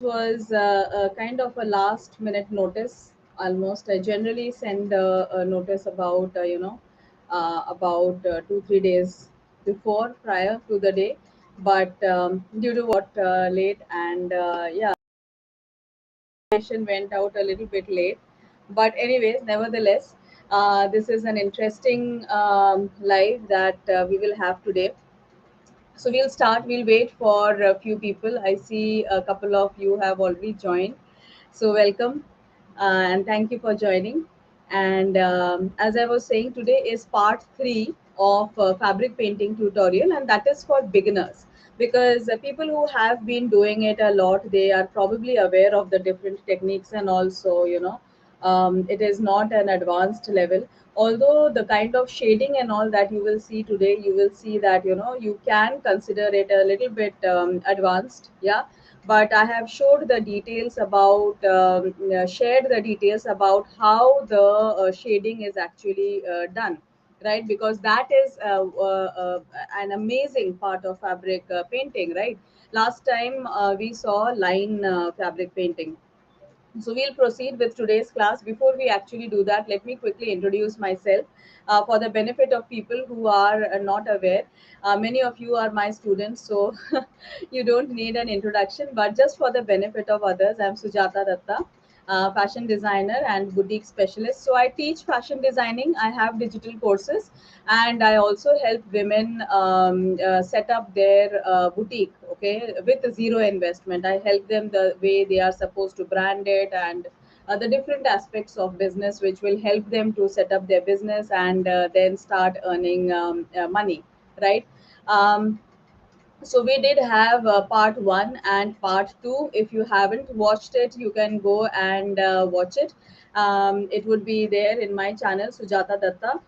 Was a kind of a last minute notice almost. I generally send a notice about about 2 3 days before, prior to the day, but due to what late, and yeah, session went out a little bit late. But anyways, nevertheless, this is an interesting live that we will have today. So we'll start. We'll wait for a few people. I see a couple of you have already joined. So welcome, and thank you for joining. And as I was saying, today is part three of fabric painting tutorial, and that is for beginners, because people who have been doing it a lot, they are probably aware of the different techniques, and also it is not an advanced level. Although the kind of shading and all that you will see today, you will see that you can consider it a little bit advanced, yeah. But I have showed the details about shared the details about how the shading is actually done, right? Because that is an amazing part of fabric painting, right? Last time we saw line fabric painting. So we'll proceed with today's class. Before we actually do that, let me quickly introduce myself for the benefit of people who are not aware. Many of you are my students, so you don't need an introduction. But just for the benefit of others, I'm Sujata Datta, fashion designer and boutique specialist. So I teach fashion designing. I have digital courses, and I also help women set up their boutique, okay, with zero investment. I help them the way they are supposed to brand it, and the different aspects of business which will help them to set up their business, and then start earning money, right? um, so we did have part one and part two. If you haven't watched it, you can go and watch it. It would be there in my channel, Sujata Datta.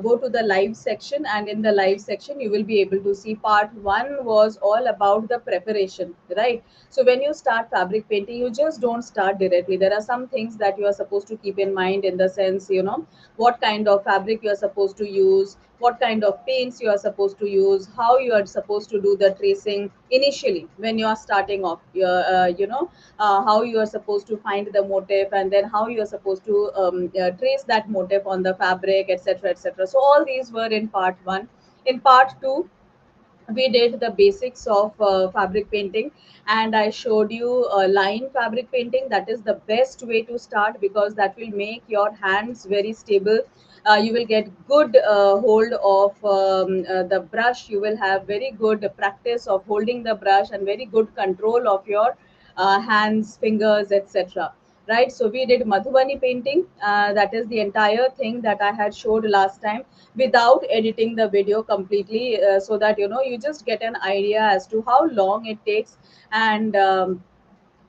Go to the live section, and in the live section, you will be able to see part one was all about the preparation, right? So when you start fabric painting, you just don't start directly. There are some things that you are supposed to keep in mind, in the sense, what kind of fabric you are supposed to use, what kind of paints you are supposed to use, how you are supposed to do the tracing initially when you are starting off, how you are supposed to find the motif, and then how you are supposed to trace that motif on the fabric, etc., etc. So all these were in part one. In part two, we did the basics of fabric painting, and I showed you line fabric painting. That is the best way to start, because that will make your hands very stable. You will get good hold of the brush. You will have very good practice of holding the brush, and very good control of your hands, fingers, etc. Right? So we did Madhubani painting. That is the entire thing that I had showed last time, without editing the video completely, so that you just get an idea as to how long it takes. And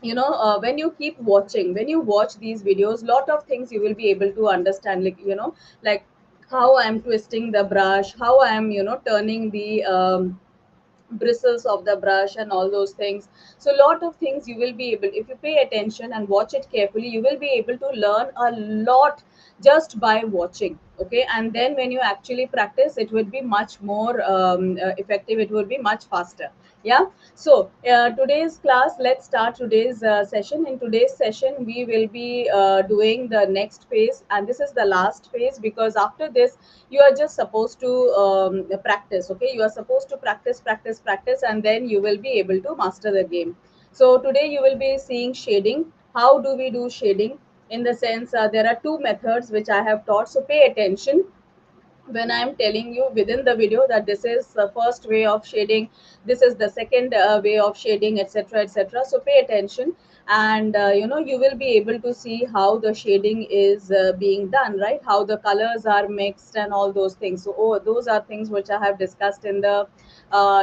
when you keep watching, when you watch these videos, lot of things you will be able to understand, like like how I'm twisting the brush, how I'm turning the bristles of the brush, and all those things. So a lot of things you will be able, if you pay attention and watch it carefully, you will be able to learn a lot just by watching, okay? And then when you actually practice, it would be much more effective, it will be much faster, yeah. So today's class, let's start today's session. In today's session, we will be doing the next phase, and this is the last phase, because after this you are just supposed to practice, okay? You are supposed to practice, practice, practice, and then you will be able to master the game. So today you will be seeing shading. How do we do shading? In the sense, there are two methods which I have taught, so pay attention when I'm telling you within the video that this is the first way of shading, this is the second way of shading, etc., etc. So pay attention, and you will be able to see how the shading is being done, right? How the colors are mixed and all those things. So those are things which I have discussed in the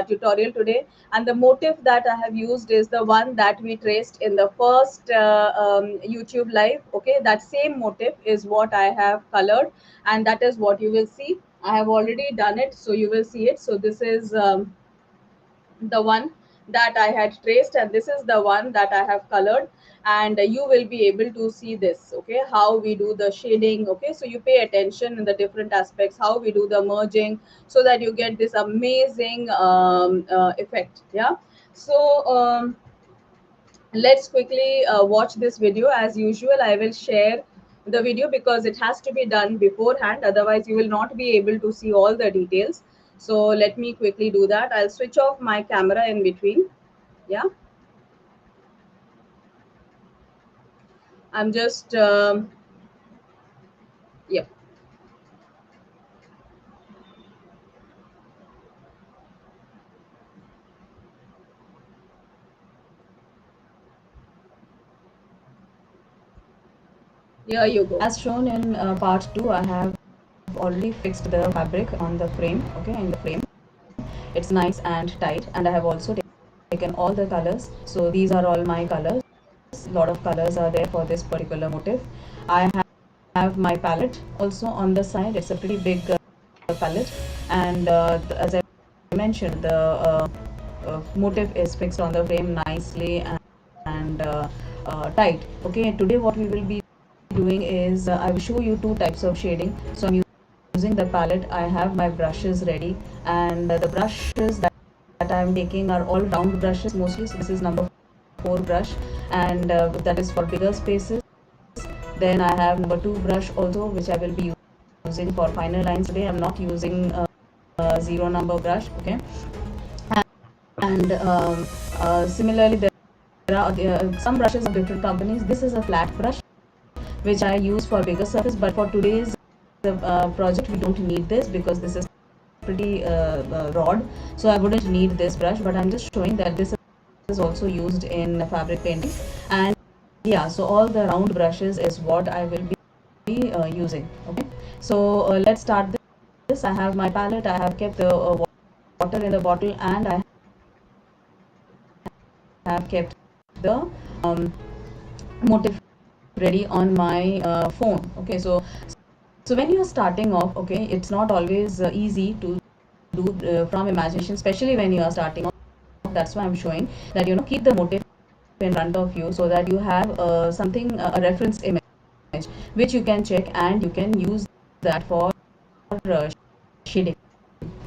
tutorial today. And the motif that I have used is the one that we traced in the first YouTube live, okay? That same motif is what I have colored, and that is what you will see. I have already done it, so you will see it. So this is the one that I had traced, and this is the one that I have colored, and you will be able to see this, okay? How we do the shading, okay? So you pay attention in the different aspects, how we do the merging, so that you get this amazing effect, yeah. So Let's quickly watch this video. As usual, I will share the video because it has to be done beforehand, otherwise you will not be able to see all the details. So let me quickly do that. I'll switch off my camera in between. Yeah, I'm just yeah. Here you go. As shown in part 2, I have already fixed the fabric on the frame. Okay, in the frame it's nice and tight, and I have also taken all the colors. So these are all my colors. A lot of colors are there for this particular motif. I have my palette also on the side. It's a pretty big palette, and as I mentioned, the motif is fixed on the frame nicely and tight. Okay, today what we will be doing is I will show you two types of shading. So I'm using the palette. I have my brushes ready, and the brushes that I'm taking are all round brushes mostly. So this is number 4 brush, and that is for bigger spaces. Then I have number 2 brush also, which I will be using for finer lines today. I'm not using 0 number brush. Okay, and similarly there are some brushes of different companies. This is a flat brush which I use for bigger surface, but for today's project we don't need this because this is pretty broad, so I wouldn't need this brush. But I'm just showing that this is also used in fabric painting. And yeah, so all the round brushes is what I will be using. Okay, so let's start this. I have my palette. I have kept the water in the bottle, and I have kept the motif ready on my phone. Okay, so when you're starting off, okay, it's not always easy to do from imagination, especially when you are starting off. That's why I'm showing that, keep the motif in front of you so that you have something, a reference image which you can check and you can use that for uh, shading,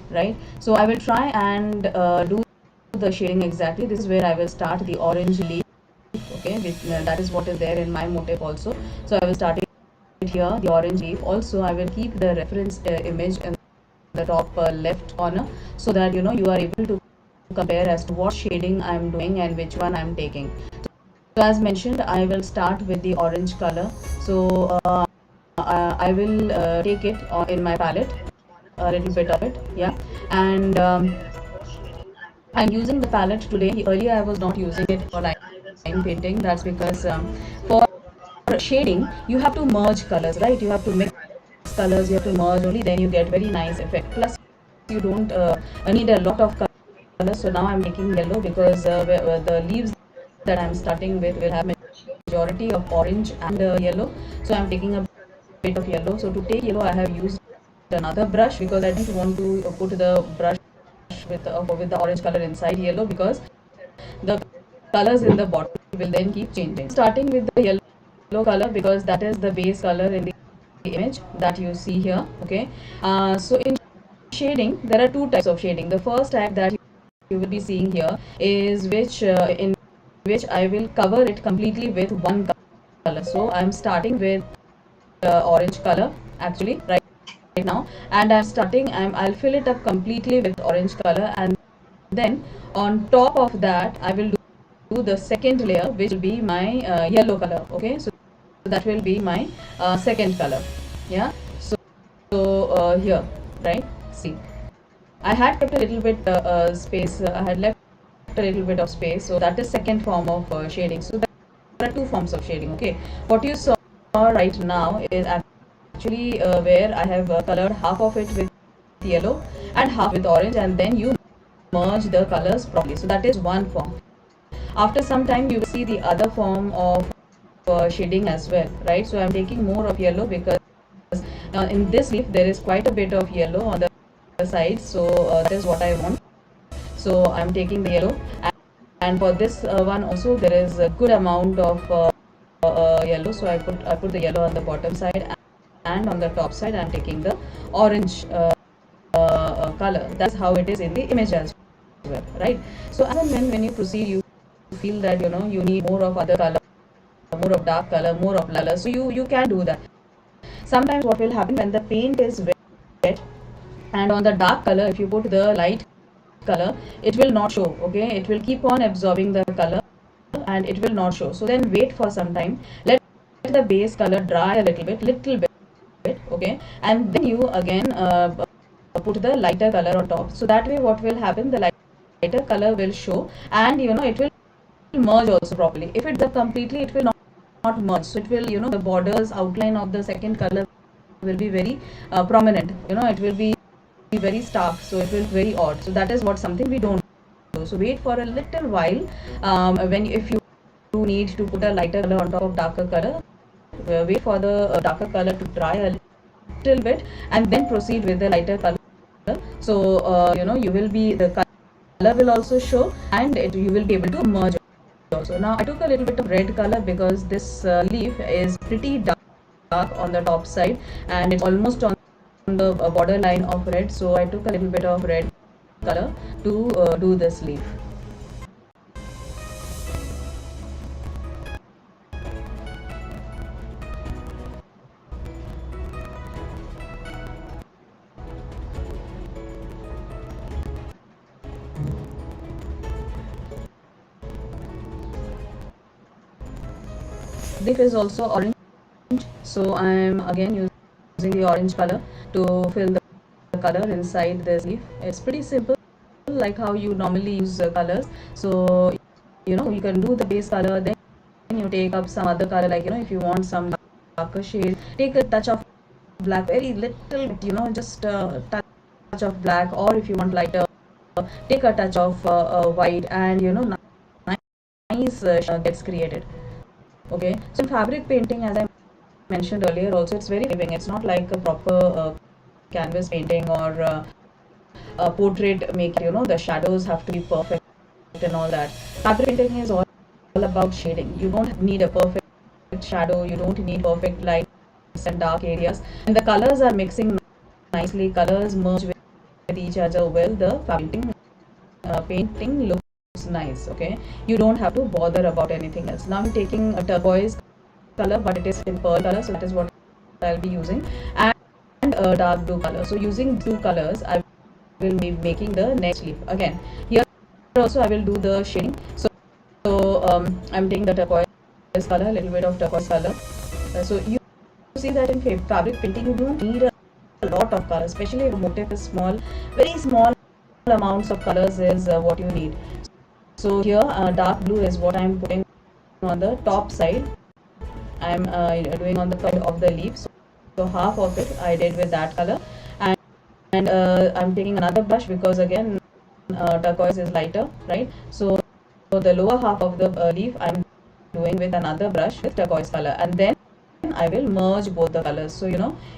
right? So I will try and do the shading exactly. This is where I will start the orange leaf. Okay, that is what is there in my motif also. So I will start it here, the orange leaf. Also I will keep the reference image in the top left corner, so that you are able to compare as to what shading I am doing and which one I am taking. So as mentioned, I will start with the orange color. So I will take it in my palette, a little bit of it, yeah. And I'm using the palette today. Earlier I was not using it for line painting. That's because for shading you have to merge colors, right? You have to mix colors, you have to merge, only then you get very nice effect. Plus you don't need a lot of colors. So now I'm making yellow because the leaves that I'm starting with will have majority of orange and yellow. So I'm taking a bit of yellow. So to take yellow I have used another brush because I didn't want to put the brush with the orange color inside yellow, because the colors in the bottle will then keep changing. Starting with the yellow color because that is the base color in the image that you see here. Okay, so in shading there are two types of shading. The first type that you will be seeing here is in which I will cover it completely with one color. So I'm starting with orange color actually right now, and I'll fill it up completely with orange color, and then on top of that I will do the second layer, which will be my yellow color. Okay, so that will be my second color. Yeah, so here, right, see, I had kept a little bit space. I had left a little bit of space, so that is second form of shading. So there are two forms of shading. Okay, what you saw right now is actually where I have colored half of it with yellow and half with orange, and then you merge the colors properly. So that is one form. After some time you will see the other form of shading as well, right? So I'm taking more of yellow because in this leaf there is quite a bit of yellow on the side. So that is what I want. So I'm taking the yellow, and for this one also there is a good amount of yellow. So I put the yellow on the bottom side, and on the top side I'm taking the orange color. That's how it is in the image as well, right? So as and when you proceed, you feel that you need more of other color, more of dark color, more of color, so you can do that. Sometimes what will happen when the paint is wet and on the dark color, if you put the light color, it will not show. Okay, it will keep on absorbing the color and it will not show. So then wait for some time, let the base color dry a little bit, okay, and then you again put the lighter color on top. So that way what will happen, the lighter color will show, and it will merge also properly. If it's up completely, it will not merge. So it will, the borders outline of the second color will be very prominent. It will be very stark, so it will be very odd. So that is what something we don't do. So wait for a little while. When if you need to put a lighter color on top of darker color, wait for the darker color to dry a little bit and then proceed with the lighter color. So you will be, the color will also show, and you will be able to merge also. Now I took a little bit of red color because this leaf is pretty dark on the top side and it's almost on the border line of red, so I took a little bit of red color to do this leaf. Leaf is also orange, so I am again using the orange color to fill the color inside this leaf. It's pretty simple, like how you normally use colors. So you can do the base color, then you take up some other color, like if you want some darker shade, take a touch of black, very little bit, just a touch of black, or if you want lighter, take a touch of white, and nice gets created. Okay, so in fabric painting, as I mentioned earlier also, it's very living. It's not like a proper canvas painting or portrait making. The shadows have to be perfect and all that. Fabric painting is all about shading. You don't need a perfect shadow, you don't need perfect lights and dark areas, and the colors are mixing nicely. Colors merge with each other well. The painting looks nice. Okay, you don't have to bother about anything else. Now I'm taking a turquoise color, but it is in pearl color, so that is what I'll be using, and a dark blue color. So using two colors, I will be making the next leaf. Again, here also I will do the shading. So I'm taking the turquoise color, a little bit of turquoise color. So you see that in fabric painting, you don't need a lot of color, especially if the motif is small. Very small amounts of colors is what you need. So here dark blue is what I'm putting on the top side. I'm doing on the side of the leaf. So half of it I did with that color, and I'm taking another brush because again turquoise is lighter, right? So the lower half of the leaf I'm doing with another brush with turquoise color, and then I will merge both the colors. So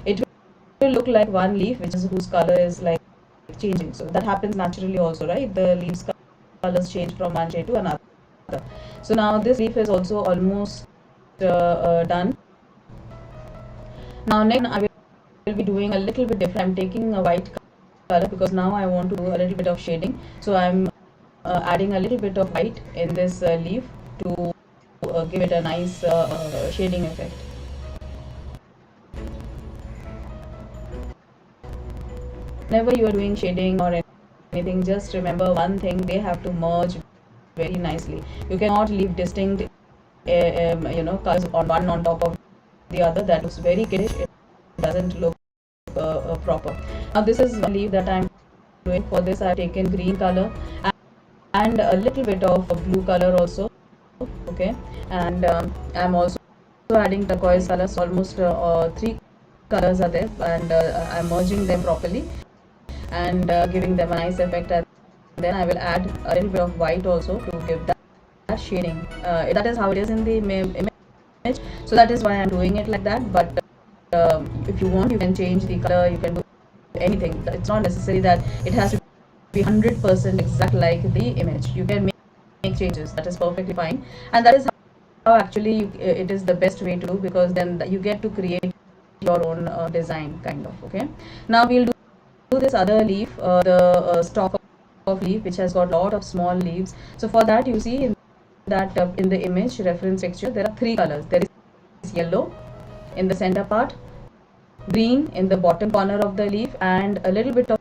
it will look like one leaf whose color is like changing. So that happens naturally also, right? The leaves colors change from one shade to another. So now this leaf is also almost done. Now next I will be doing a little bit different. I'm taking a white color because now I want to do a little bit of shading. So I'm adding a little bit of white in this leaf to give it a nice shading effect. Whenever you are doing shading or anything, just remember one thing: they have to merge very nicely. You cannot leave distinct colors on top of the other. That looks very kiddish. It doesn't look proper. Now this is one leaf that I'm doing. For this I've taken green color and a little bit of blue color also. Okay, and I'm also adding turquoise colors. Almost three colors are there, and I'm merging them properly and giving them a nice effect. And then I will add a little bit of white also to give that shading. That is how it is in the image, so that is why I'm doing it like that. But if you want, you can change the color, you can do anything. It's not necessary that it has to be 100% exact like the image. You can make changes. That is perfectly fine, and that is how actually it is the best way to do, because then you get to create your own design kind of. Okay, now we'll do this other leaf, the stalk of leaf which has got a lot of small leaves. So for that, you see in that in the image reference picture, there are three colors. There is yellow in the center part, green in the bottom corner of the leaf, and a little bit of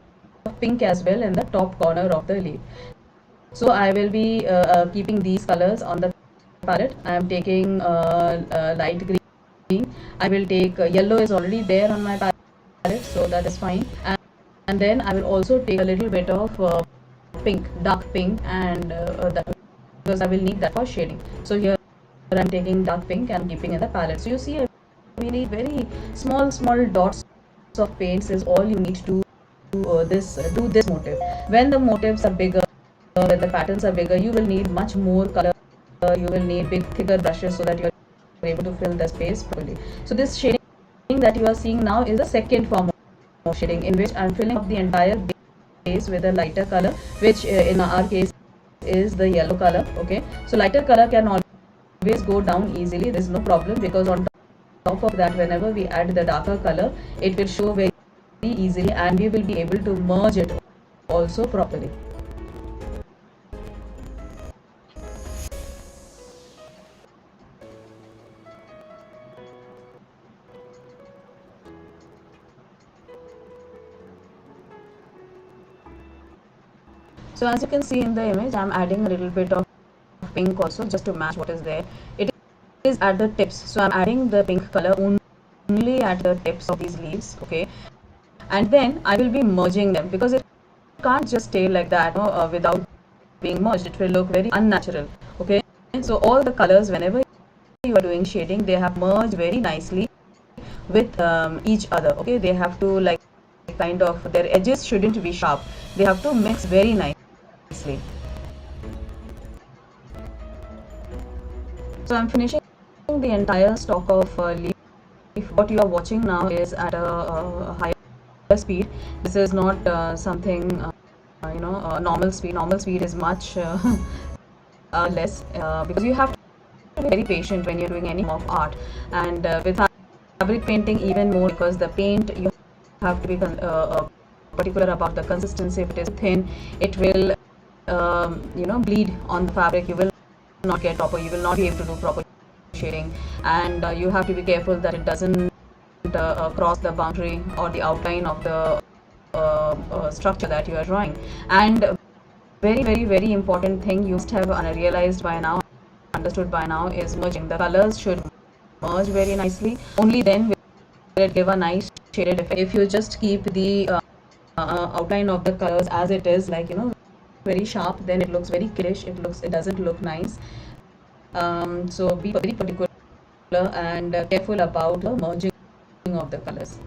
pink as well in the top corner of the leaf. So I will be keeping these colors on the palette. I am taking light green. I will take yellow is already there on my palette, so that is fine. And then I will also take a little bit of pink, dark pink, and that, because I will need that for shading. So here I'm taking dark pink and keeping in the palette. So you see, we need very small dots of paints is all you need to do this motive. When the motives are bigger, when the patterns are bigger, you will need much more color. You will need big thicker brushes so that you are able to fill the space properly. So this shading that you are seeing now is the second form of shading, in which I am filling up the entire base with a lighter color, which in our case is the yellow color. Okay, so lighter color can always go down easily. There is no problem, because on top of that, whenever we add the darker color, it will show very easily, and we will be able to merge it also properly. So as you can see in the image, I am adding a little bit of pink also, just to match what is there. It is at the tips, so I am adding the pink color only at the tips of these leaves. Okay, and then I will be merging them, because it can't just stay like that, without being merged. It will look very unnatural. Okay, so all the colors, whenever you are doing shading, they have merged very nicely with each other. Okay, they have to, like, kind of, their edges shouldn't be sharp. They have to mix very nicely. So I'm finishing the entire stalk of leaf. What you are watching now is at a higher speed. This is not something normal speed. Normal speed is much less, because you have to be very patient when you're doing any form of art. And with fabric painting even more, because the paint, you have to be particular about the consistency. If it is thin, it will bleed on the fabric. You will not get proper, you will not be able to do proper shading, and you have to be careful that it doesn't cross the boundary or the outline of the structure that you are drawing. And very important thing you must have realized by now, understood by now, is merging. The colors should merge very nicely. Only then will it give a nice shaded effect. If you just keep the outline of the colors as it is, like, very sharp, then it looks very kiddish. It doesn't look nice. So be very particular and careful about the merging of the colors.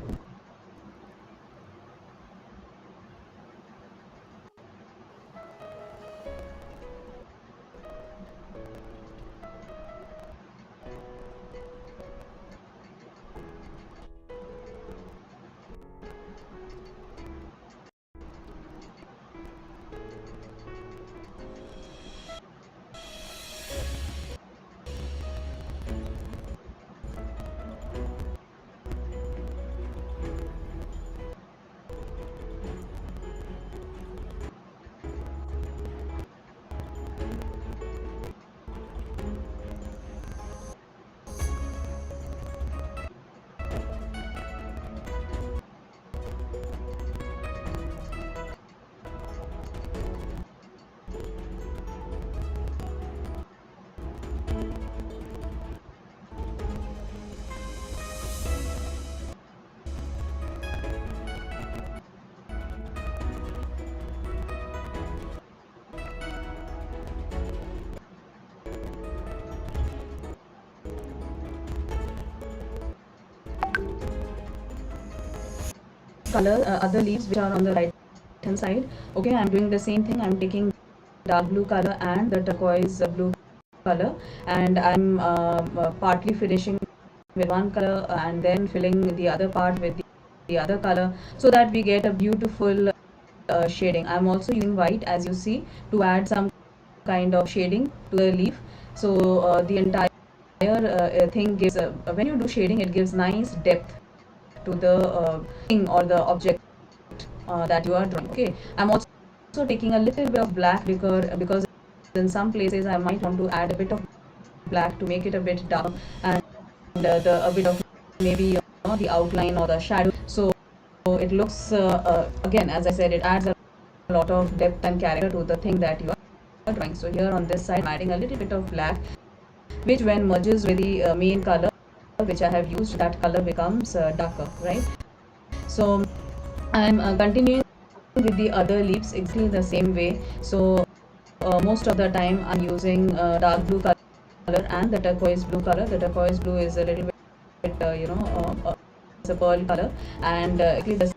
Color other leaves which are on the right hand side. Okay, I'm doing the same thing. I'm taking dark blue color and the turquoise blue color, and I'm partly finishing with one color and then filling the other part with the other color, so that we get a beautiful shading. I'm also using white, as you see, to add some kind of shading to the leaf. So the entire thing gives when you do shading, it gives nice depth to the thing or the object that you are drawing. Okay, I'm also taking a little bit of black because in some places I might want to add a bit of black to make it a bit dark, and a bit of maybe the outline or the shadow, so it looks again, as I said, it adds a lot of depth and character to the thing that you are drawing. So here on this side I'm adding a little bit of black, which when merges with the main color which I have used, that color becomes darker, right? So I'm continuing with the other leaves exactly the same way. So most of the time I'm using dark blue color and the turquoise blue color. The turquoise blue is a little bit it's a pearl color, and exactly the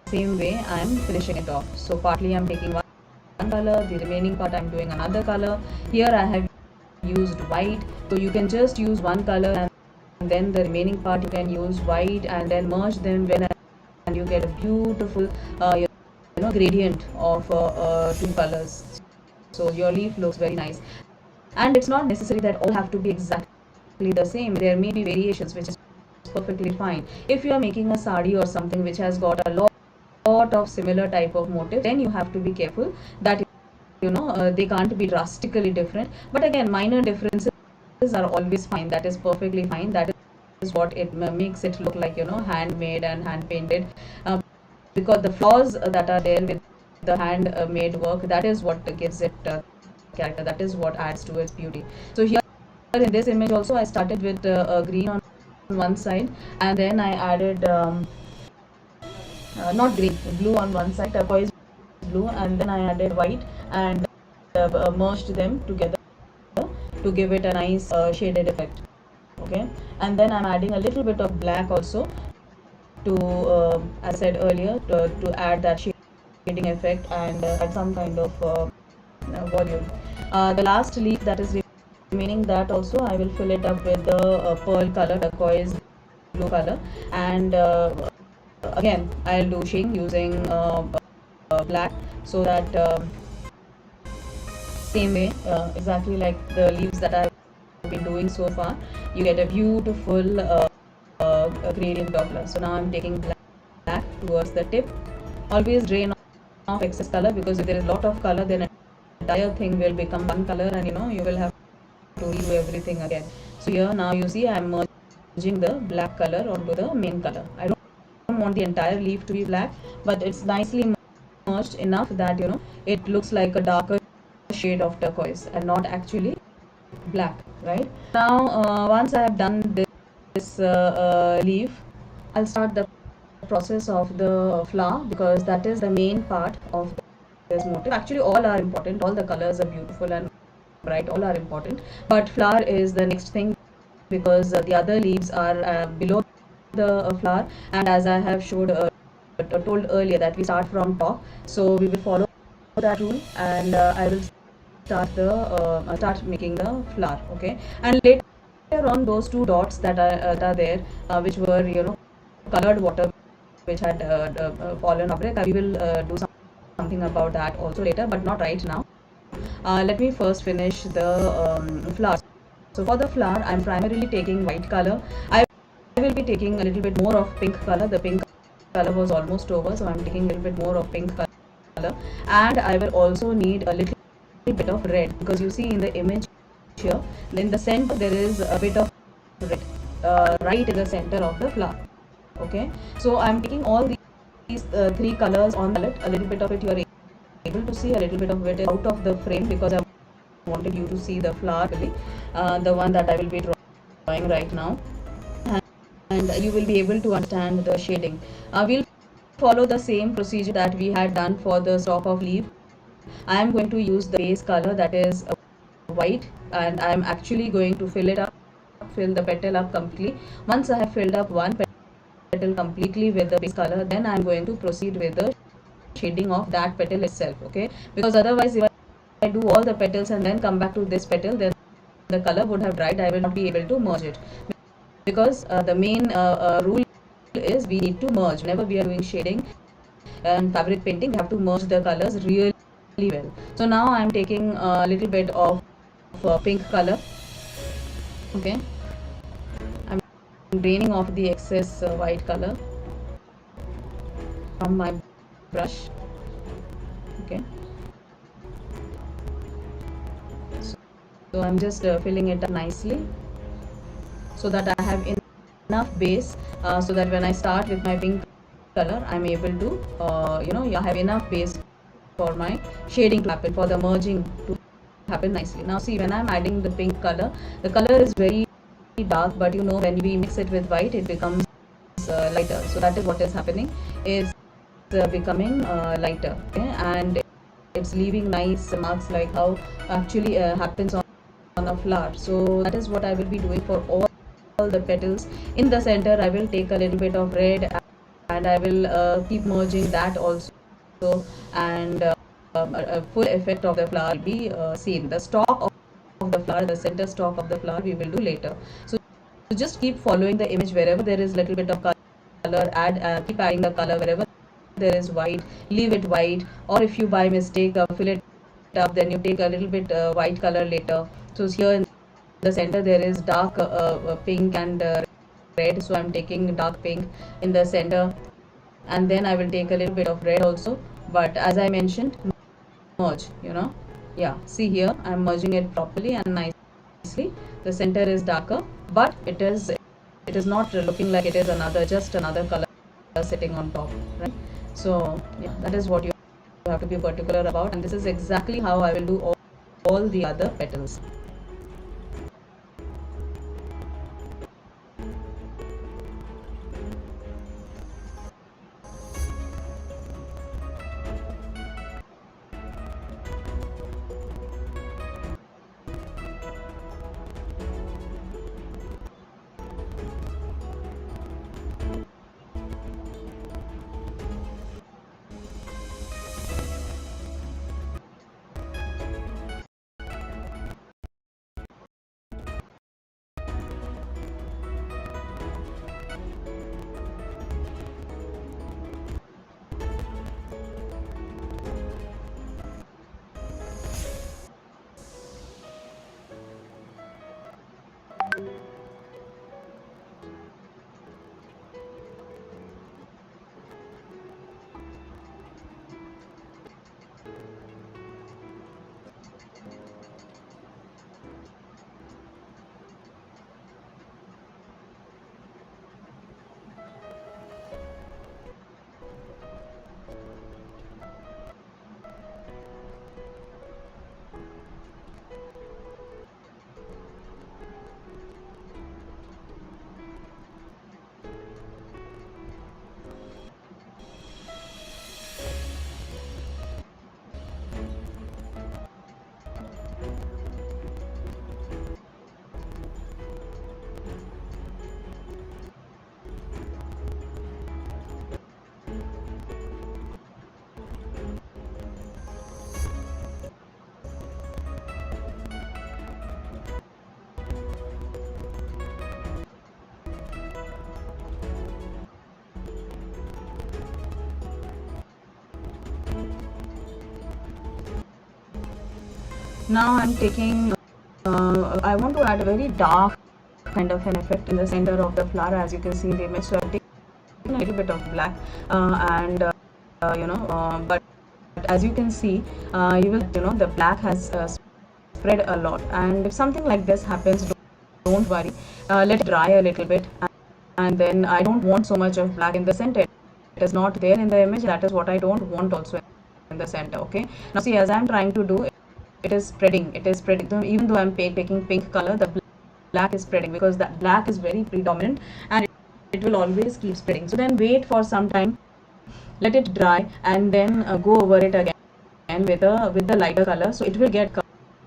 same way I'm finishing it off. So partly I'm taking one color, the remaining part I'm doing another color. Here I have used white, so you can just use one color and then the remaining part you can use white and then merge them well, and you get a beautiful gradient of two colors. So your leaf looks very nice, and it's not necessary that all have to be exactly the same. There may be variations, which is perfectly fine. If you are making a sari or something which has got a lot of similar type of motif, then you have to be careful that they can't be drastically different. But again, minor differences are always fine. That is perfectly fine. That is what it makes it look like handmade and hand painted, because the flaws that are there with the hand made work, that is what gives it character, that is what adds to its beauty. So here in this image also I started with green on one side, and then I added not green, blue on one side, turquoise blue, and then I added white and merged them together to give it a nice shaded effect. Okay, and then I'm adding a little bit of black also to as I said earlier, to add that shading effect and add some kind of volume. The last leaf that is remaining, that also I will fill it up with the pearl color, turquoise blue color, and again I'll do shading using black, so that same way exactly like the leaves that I've been doing so far, you get a beautiful gradient of color. So now I'm taking black towards the tip. Always drain off excess color, because if there is a lot of color, then entire thing will become one color, and you will have to redo everything again. So here now you see I'm merging the black color onto the main color. I don't want the entire leaf to be black, but it's nicely merged enough that it looks like a darker shade of turquoise and not actually black, right? Now once I have done this leaf, I'll start the process of the flower, because that is the main part of this motif. Actually all are important, all the colors are beautiful and bright, all are important, but flower is the next thing, because the other leaves are below the flower, and as I have told earlier, that we start from top, so we will follow that rule, and I will start making the flower. Okay, and later on those two dots that are there, which were colored water, which had fallen fabric, we will do something about that also later, but not right now. Let me first finish the flower. So for the flower, I'm primarily taking white color. I will be taking a little bit more of pink color. The pink color was almost over, so I'm taking a little bit more of pink color, and I will also need a little bit of red, because you see in the image here, in the center there is a bit of red right in the center of the flower. Okay, so I'm taking all these three colors on the palette. A little bit of it you are able to see, a little bit of it is out of the frame, because I wanted you to see the flower really, the one that I will be drawing right now, and you will be able to understand the shading. We'll follow the same procedure that we had done for the stalk of leaf. I am going to use the base color, that is white, and I am actually going to fill the petal up completely. Once I have filled up one petal completely with the base color, then I am going to proceed with the shading of that petal itself. Okay, because otherwise if I do all the petals and then come back to this petal, then the color would have dried. I will not be able to merge it, because the main rule is we need to merge. Whenever we are doing shading and fabric painting, we have to merge the colors really well. So now I am taking a little bit of pink color. Okay, I'm draining off the excess white color from my brush. Okay, So I'm just filling it up nicely so that I have enough base, so that when I start with my pink color, I'm able to, I have enough base for my shading to happen, for the merging to happen nicely. Now see, when I'm adding the pink color, the color is very dark, but when we mix it with white, it becomes lighter. So that is what is happening, is becoming lighter, okay? And it's leaving nice marks, like how actually happens on a flower. So that is what I will be doing for all the petals. In the center, I will take a little bit of red, and I will keep merging that also, and a full effect of the flower will be seen. The stalk of the flower, the center stalk of the flower, we will do later. So just keep following the image. Wherever there is little bit of color, keep adding the color. Wherever there is white, leave it white. Or if you by mistake fill it up, then you take a little bit white color later. So here in the center there is dark pink and red, so I'm taking dark pink in the center, and then I will take a little bit of red also. But as I mentioned, merge, yeah, see here I'm merging it properly and nicely. The center is darker, but it is not looking like it is just another color sitting on top, right? So yeah, that is what you have to be particular about, and this is exactly how I will do all the other petals. Now I'm taking, I want to add a very dark kind of an effect in the center of the flower, as you can see in the image. So I've taken a little bit of black, and but as you can see, the black has spread a lot. And if something like this happens, don't worry, let it dry a little bit, and then I don't want so much of black in the center. It is not there in the image. That is what I don't want also in the center. Okay, now see, as I'm trying to do, it is spreading. Even though I'm taking pink color, the black is spreading, because that black is very predominant, and it will always keep spreading. So then wait for some time, let it dry, and then go over it again with the lighter color, so it will get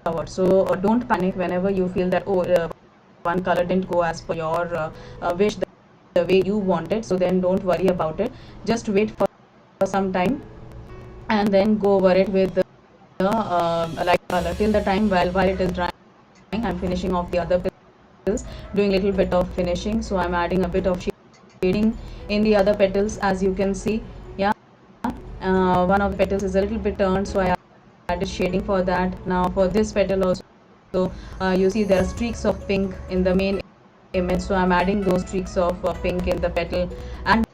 covered. So don't panic whenever you feel that, oh, one color didn't go as per your wish, the way you wanted. So then don't worry about it. Just wait for some time, and then go over it with the light color till the time while it is drying. I'm finishing off the other petals, doing a little bit of finishing. So I'm adding a bit of shading in the other petals, as you can see. Yeah, one of the petals is a little bit turned, so I added shading for that. Now for this petal also, so you see there are streaks of pink in the main image, so I'm adding those streaks of pink in the petal. And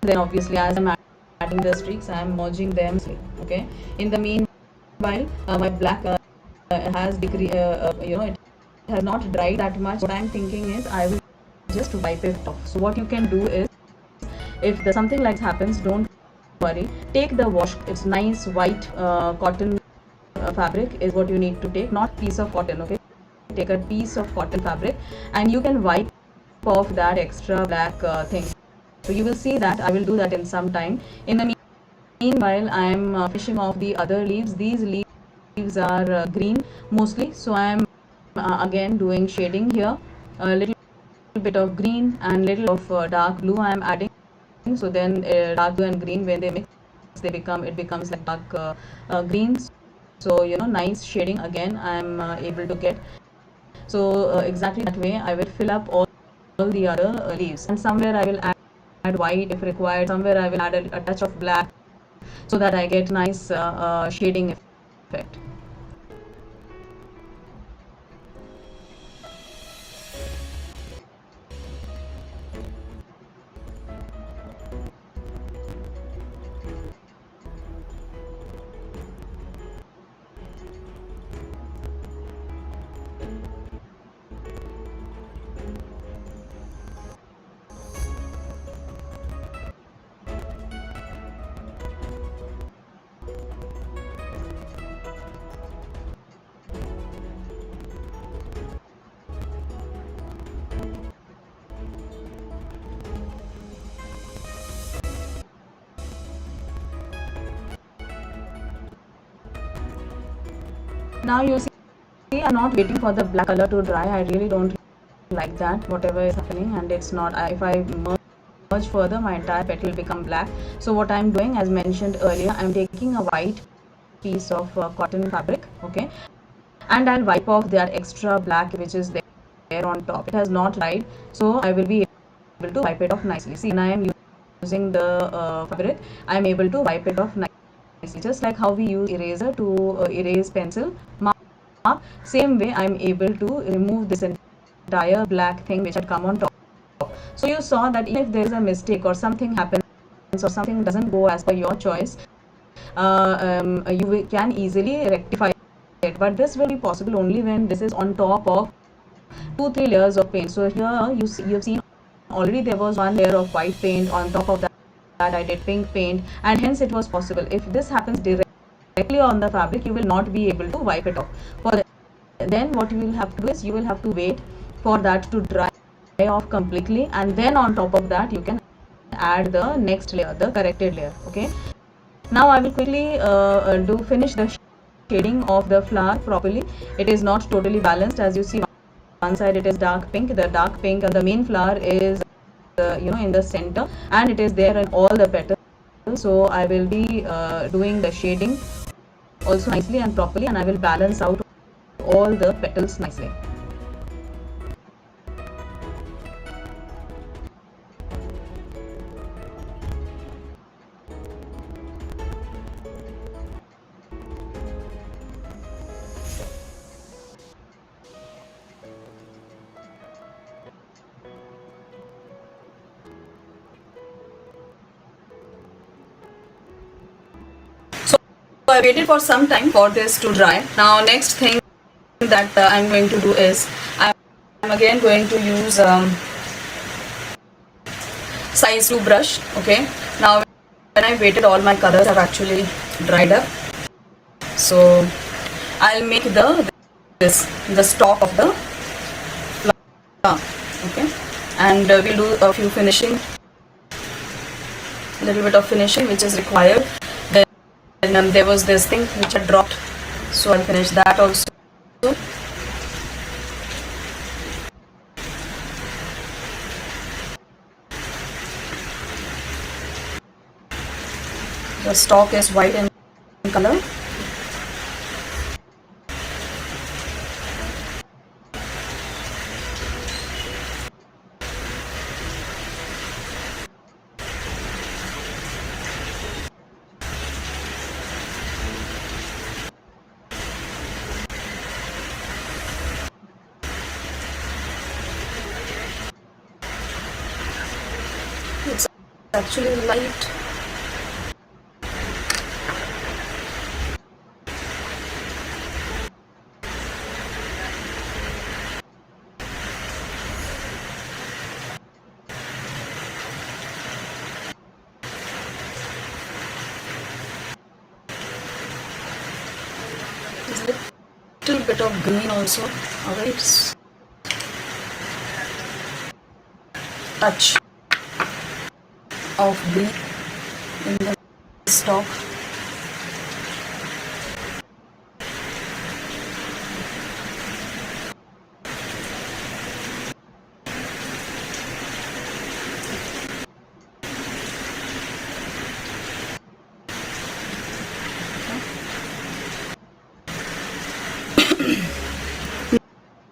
then obviously, as I'm adding the streaks, I'm merging them, okay? In the meanwhile, my black has it has not dried that much. What I'm thinking is I will just wipe it off. So what you can do is, if the something like happens, don't worry. Take the wash. It's nice white cotton fabric is what you need to take, not piece of cotton. Okay, take a piece of cotton fabric, and you can wipe off that extra black thing. So you will see that I will do that in some time. In the meanwhile, I am finishing off the other leaves. These leaves are green mostly, so I am again doing shading here. A little bit of green and little of dark blue I am adding. So then dark blue and green, when they mix, it becomes like dark green. So nice shading again I am able to get. So exactly that way I will fill up all the other leaves, and somewhere I will add white if required. Somewhere I will add a touch of black, so that I get nice shading effect. Now you see, I'm not waiting for the black color to dry. I really don't like that, whatever is happening, and it's not. If I merge further, my entire petal will become black. So what I'm doing, as mentioned earlier, I'm taking a white piece of cotton fabric, okay, and I'll wipe off that extra black which is there on top. It has not dried, so I will be able to wipe it off nicely. See, when I am using the fabric, I am able to wipe it off nicely, just like how we use eraser to erase pencil mark. Same way I am able to remove this entire black thing which had come on top. So you saw that even if there is a mistake or something happens or something doesn't go as per your choice, you can easily rectify it. But this will be possible only when this is on top of 2-3 layers of paint. So here you've seen already there was one layer of white paint. On top of that I did pink paint, and hence it was possible. If this happens directly on the fabric, you will not be able to wipe it off. Then what you will have to do is you will have to wait for that to dry off completely, and then on top of that you can add the next layer, the corrected layer. Okay, now I will quickly finish the shading of the flower properly. It is not totally balanced. As you see, one side it is dark pink. The dark pink and the main flower is in the center, and it is there in all the petals. So I will be doing the shading also nicely and properly, and I will balance out all the petals nicely. So I waited for some time for this to dry. Now next thing that I'm going to do is I'm again going to use size 2 brush. Okay, now when I waited, all my colors have actually dried up. So I'll make the stalk of the flower. Okay, and we'll do a few finishing, a little bit of finishing which is required. Then there was this thing which had dropped, so I'll finish that also. The stalk is white in color. It's actually light. bit of green also, a very touch of green in the stock.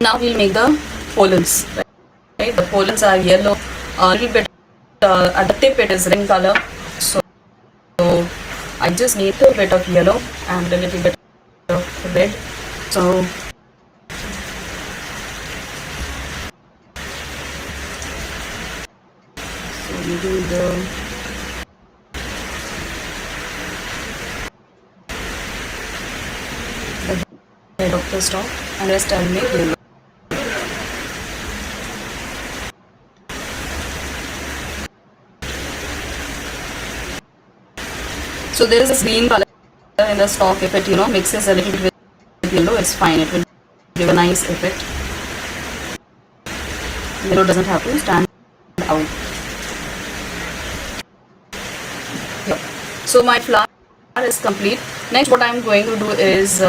Now we'll make the pollens. Right? The pollens are yellow, a little bit at the tip it is red in color. So I just need a bit of yellow and a little bit of red. So we do the red of the stock and rest I'll make yellow. So there is this green color in the stock. If it mixes a little bit with yellow, it's fine. It will give a nice effect. Yellow doesn't have to stand out. Yeah. So my flower is complete. Next, what I'm going to do is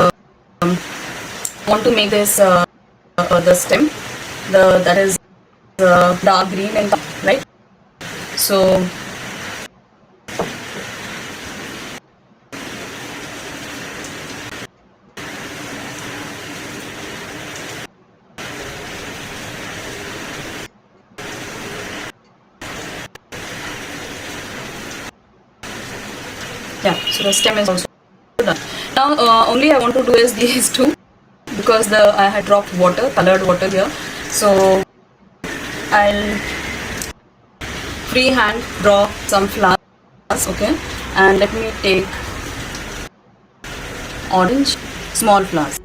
want to make this the stem. That is dark green in color, right? So yeah, so the stem is also done. Now only I want to do is these two, because I had dropped water, colored water here. So I'll freehand draw some flowers, okay, and let me take orange small flowers.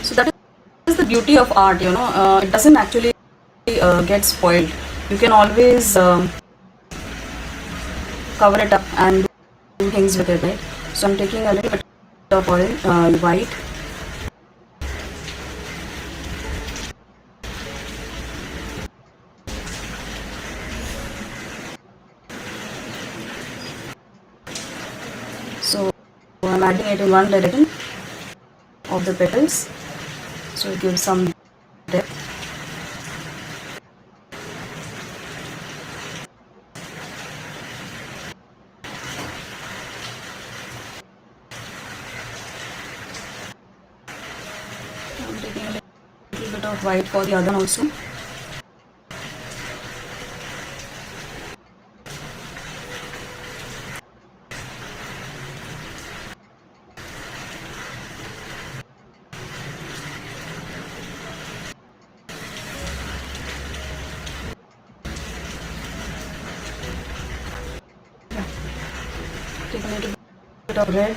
So that is the beauty of art, it doesn't actually get spoiled. You can always cover it up and do things with it, right? So I'm taking a little bit of orange, white. So I'm adding it in one direction of the petals, so it gives some depth. I'm taking a little bit of white for the other one also. Take a little bit of red.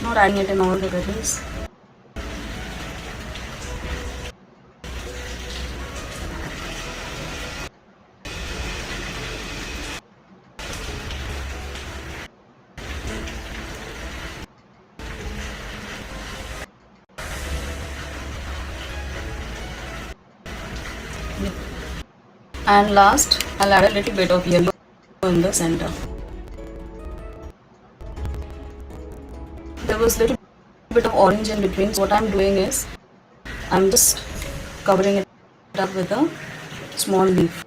Not adding it in all the petals. And last, I'll add a little bit of yellow in the center. There was a little bit of orange in between, so what I'm doing is I'm just covering it up with a small leaf.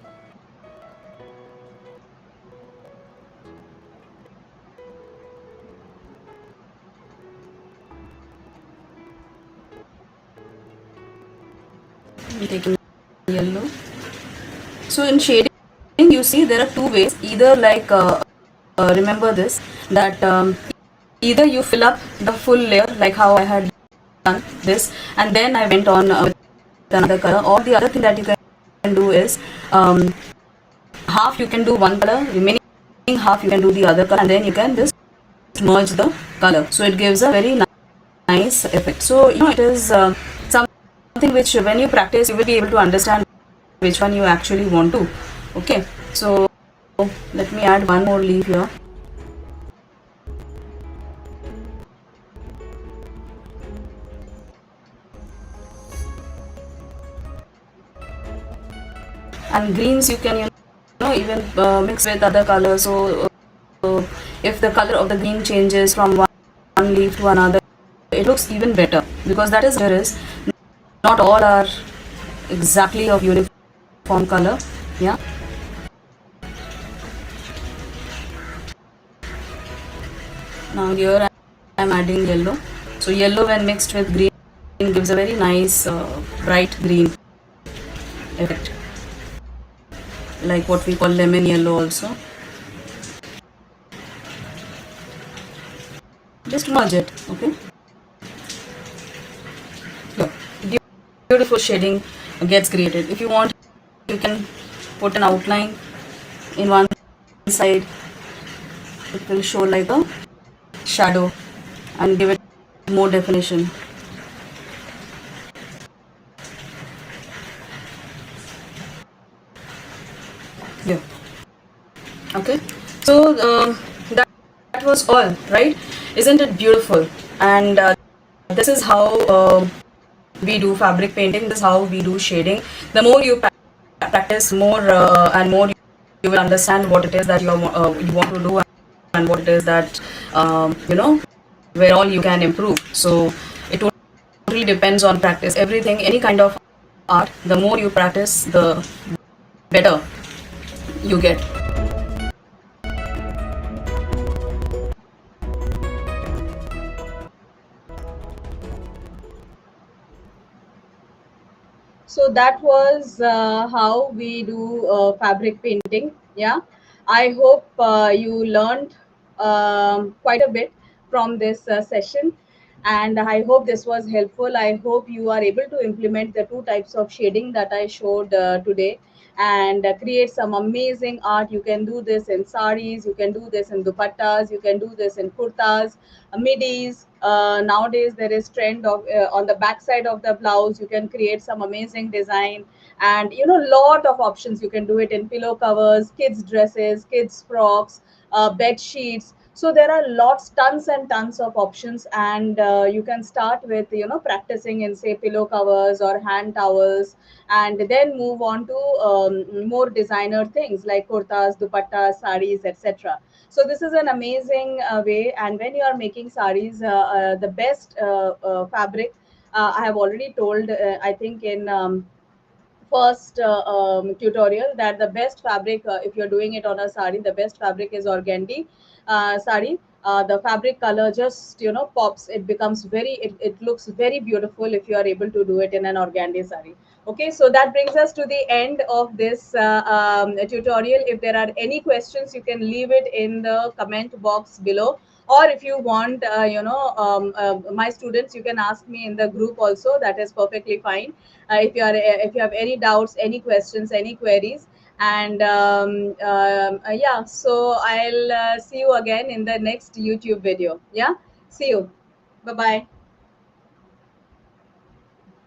I'm taking yellow. So in shading, you see there are two ways. Either like remember this, that either you fill up the full layer like how I had done this, and then I went on with another color. Or the other thing that you can do is, half you can do one color, remaining half you can do the other color, and then you can just merge the color. So it gives a very nice effect. So it is something which when you practice, you will be able to understand which one you actually want to. Okay, so let me add one more leaf here. And greens you can even mix with other colors. So if the color of the green changes from one leaf to another, it looks even better, because that is there is not all are exactly of uniform color. Yeah. Now here I am adding yellow. So yellow when mixed with green gives a very nice bright green effect, like what we call lemon yellow also. Just merge it. Okay. Look, beautiful shading gets created. If you want, you can put an outline in one side. It will show like a shadow and give it more definition. Yeah. Okay. So that was all, right? Isn't it beautiful? And this is how we do fabric painting. This is how we do shading. The more you practice, more and more you will understand what it is that you want to do, and what it is that where all you can improve. So it totally depends on practice. Everything, any kind of art, the more you practice, the better you get. So that was how we do fabric painting. Yeah, I hope you learned quite a bit from this session, and I hope this was helpful. I hope you are able to implement the two types of shading that I showed today, and create some amazing art. You can do this in saris, you can do this in dupattas, you can do this in kurtas, midis. Nowadays there is trend of on the back side of the blouse you can create some amazing design, and lot of options. You can do it in pillow covers, kids dresses, kids frocks, bed sheets. So there are lots, tons and tons of options, and you can start with practicing in, say, pillow covers or hand towels, and then move on to more designer things like kurtas, dupattas, saris, etc. So this is an amazing way. And when you are making saris, the best fabric, I have already told, I think in first tutorial, that the best fabric, if you're doing it on a sari, the best fabric is organdy sari. The fabric color just pops. It becomes it looks very beautiful if you are able to do it in an organdy sari. Okay, so that brings us to the end of this tutorial. If there are any questions, you can leave it in the comment box below, or if you want my students, you can ask me in the group also. That is perfectly fine. If you have any doubts, any questions, any queries. And yeah, so I'll see you again in the next YouTube video. Yeah, see you. Bye bye.